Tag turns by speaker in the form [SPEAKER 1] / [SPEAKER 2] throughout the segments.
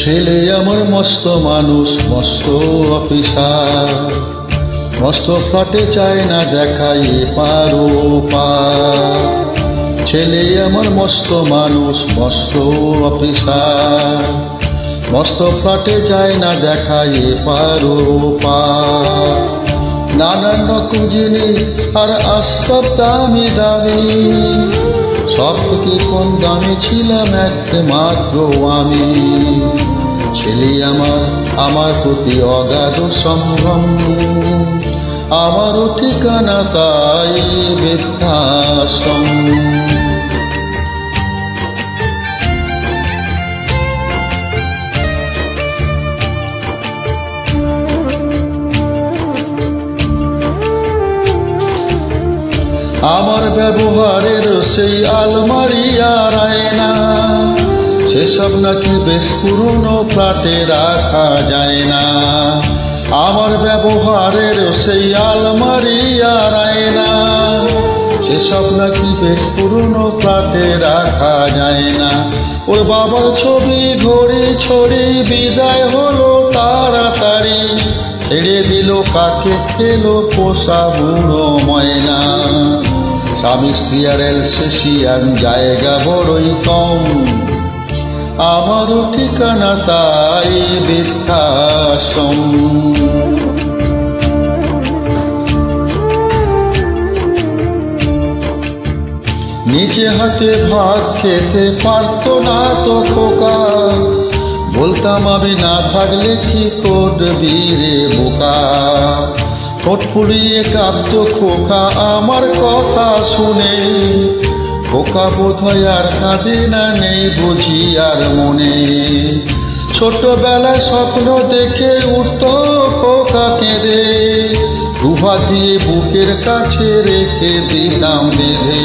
[SPEAKER 1] ছেলে আমার মস্ত মানুষ, মস্ত অফিসার, মস্ত ফ্ল্যাটে চায় না দেখাই পারো পার। ছেলে আমার মস্ত মানুষ, মস্ত অফিসার, মস্ত ফ্ল্যাটে যায় না দেখাই পারো পার। নানান রকম জিনিস আর আসবাব দামি দামি, সব থেকে কম দামে ছিলাম একমাত্র আমি। ছেলে আমার প্রতি অগাধ সম্ভ্রম, আমারও ঠিকানা তাই বৃদ্ধাশ্রম। আমার ব্যবহারের সেই আলমারি আর আয়না, সেসব নাকি বেশ পুরনো ফ্ল্যাটে রাখা যায় না। আমার ব্যবহারের সেই আলমারি আর আয়না, সেসব নাকি বেশ পুরনো ফ্ল্যাটে রাখা যায় না। ওর বাবার ছবি ঘড়ি ছড়ি বিদায় হলো তাড়াতাড়ি, ছেড়ে দিল কাকে খেলো পোষা বুড়ো ময়না। স্বামী স্ত্রী আর এলসেশিয়ান জায়গা বড়ই কম, আমারও ঠিকানা তাই বৃদ্ধাশ্রম। নিজে হাতে ভাত খেতে পারতো না তো খোকা, বলতাম আমি না থাকলে কি করবি রে বোকা। ঠোঁট পুড়িয়ে কাঁদতো খোকা আমার কথা শুনে, খোকা বোধহয় আর কাঁদে না, নেই বুঝি আর মনে। ছোটবেলায় স্বপ্ন দেখে উঠতো খোকা কেঁদে, দুহাত দিয়ে বুকের কাছে রেখে দিতাম বেঁধে।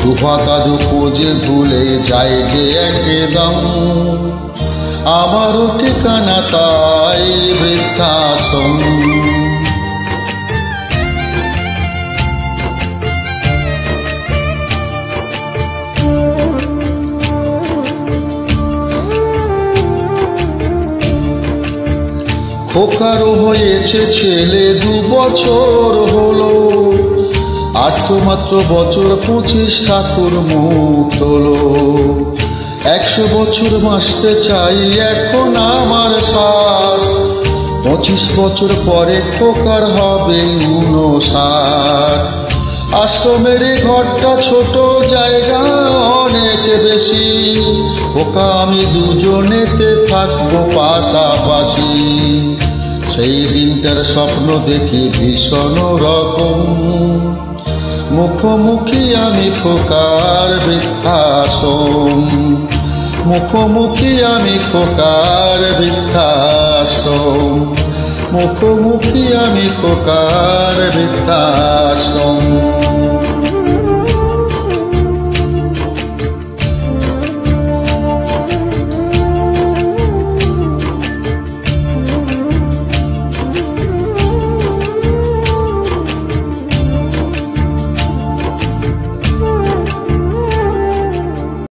[SPEAKER 1] দুহাত আজও খোঁজে ভুলে যায় যে একদম, আমারও ঠিকানা তাই বৃদ্ধাশ্রম। খোকারও হয়েছে ছেলে 2 বছর হলো, আর তো মাত্র বছর 25 ঠাকুর মুখ হলো। 100 বছর বাঁচতে চাই এখন আমার সার, 25 বছর পরে খোকার হবে 59। আশ্রমের ঘরটা ছোট, জায়গা অনেক বেশি, খোকা আমি দুজনেতে থাকবো পাশাপাশি। সেই দিনটার স্বপ্ন দেখি ভীষণ রকম, মুখোমুখি আমি খোকার বৃদ্ধাশ্রম। মুখোমুখি আমি খোকার বৃদ্ধাশ্রম, মুখোমুখি আমি খোকার বৃদ্ধাশ্রম।